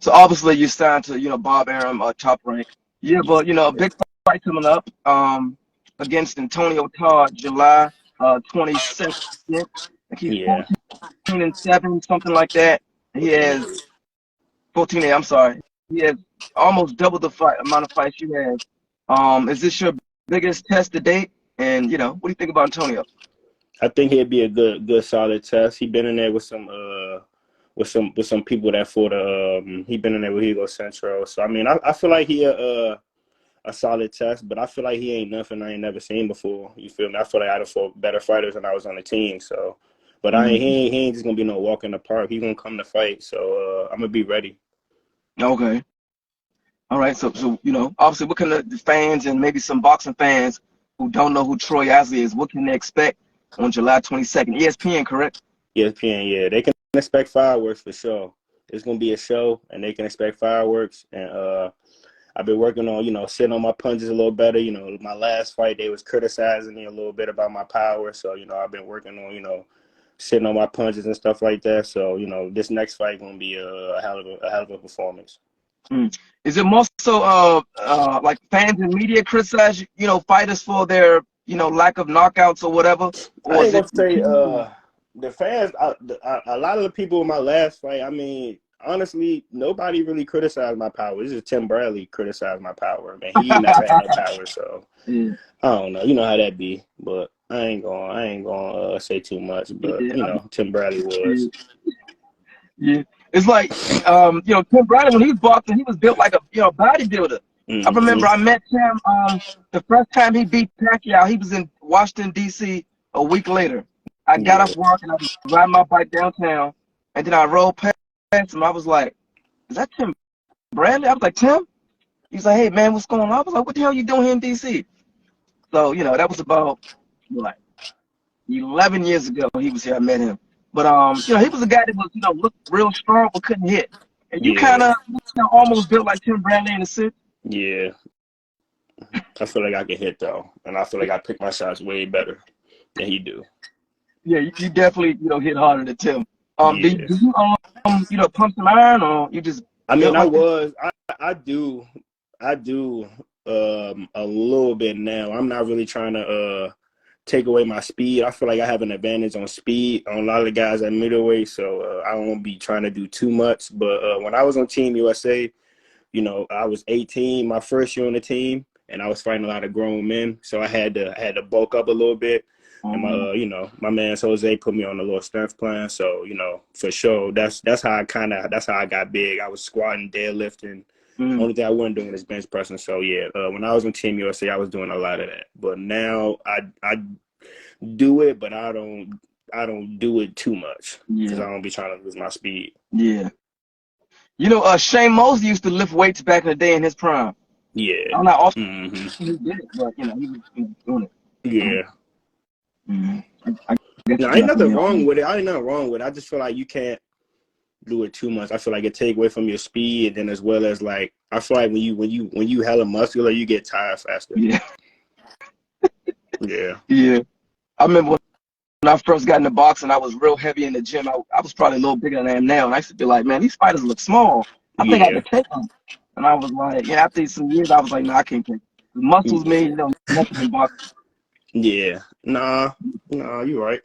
So obviously you signed to, Bob Arum, Top Rank. Yeah, but a Yeah. big fight coming up against Antonio Todd, July 22nd. Like he's Yeah. 14-7, something like that. He 14 has years. 14. I'm sorry. He has almost double the fight amount of fights you have. Is this your biggest test to date? And what do you think about Antonio? I think he'd be a good solid test. He been in there with some people that fought. He been in there with Hugo Central. So I mean, I feel like he a solid test, but I feel like he ain't nothing I ain't never seen before. You feel me? I feel like I'd have fought better fighters when I was on the team. So, but he ain't just gonna be no walk in the park. He's gonna come to fight. So I'm gonna be ready. Okay. All right. So obviously, what can the fans and maybe some boxing fans who don't know who Troy Isley is, what can they expect on July 22nd? ESPN, correct? ESPN, yeah, they can expect fireworks for sure. It's gonna be a show, and they can expect fireworks. And I've been working on, sitting on my punches a little better. My last fight, they was criticizing me a little bit about my power. So, I've been working on, sitting on my punches and stuff like that. So, this next fight gonna be a hell of a performance. Is it more so like fans and media criticize fighters for their lack of knockouts or whatever, I or ain't is it gonna say the fans. A lot of the people in my last fight. I mean, honestly, nobody really criticized my power. This is Tim Bradley criticized my power. Man, he never had no power, so yeah, I don't know. You know how that be, but I ain't gonna say too much. But yeah, Tim Bradley was. yeah, yeah. It's like Tim Bradley when he was boxing, he was built like a bodybuilder. I remember Hmm. I met Tim the first time he beat Pacquiao. He was in Washington D.C. a week later. I got Yeah, off work and I was riding my bike downtown, and then I rolled past him. I was like, "Is that Tim Bradley?" I was like, "Tim." He's like, "Hey man, what's going on?" I was like, "What the hell you doing here in D.C.?" So that was about like 11 years ago. He was here. I met him, but he was a guy that was looked real strong but couldn't hit. And you kind yeah, of almost built like Tim Bradley in a sense. yeah. I feel like I can hit though, and I feel like I pick my shots way better than he do. Yeah, you definitely hit harder than Tim. Do Yeah. you pump some iron or you just I mean, built like that? I do a little bit now. I'm not really trying to take away my speed. I feel like I have an advantage on speed on a lot of the guys at middleweight, so I won't be trying to do too much. But when I was on Team USA, I was 18, my first year on the team, and I was fighting a lot of grown men, so I had to bulk up a little bit. And my man Jose put me on a little strength plan. So, for sure, that's how I got big. I was squatting, deadlifting. Mm, Only thing I wasn't doing is bench pressing. So yeah, when I was on Team USA, I was doing a lot of that. But now I do it, but I don't do it too much because yeah, I don't be trying to lose my speed. yeah. Shane Mosley used to lift weights back in the day in his prime. I Yeah. don't know how often Hmm. he did it, but he was doing it. So, Yeah. mm, I guess No, you ain't definitely nothing wrong with it. I ain't nothing wrong with it. I just feel like you can't do it too much. I feel like it take away from your speed, and then as well as like I feel like when you hella muscular, you get tired faster. yeah, Yeah. yeah. I remember when I first got into boxing, I was real heavy in the gym. I was probably a little bigger than I am now, and I used to be like, man, these fighters look small. I think I Yeah. could take them. And I was like, after some years, I was like, no, I can't take them. The muscles Yeah. made, nothing in boxing. Yeah. Nah, you're right.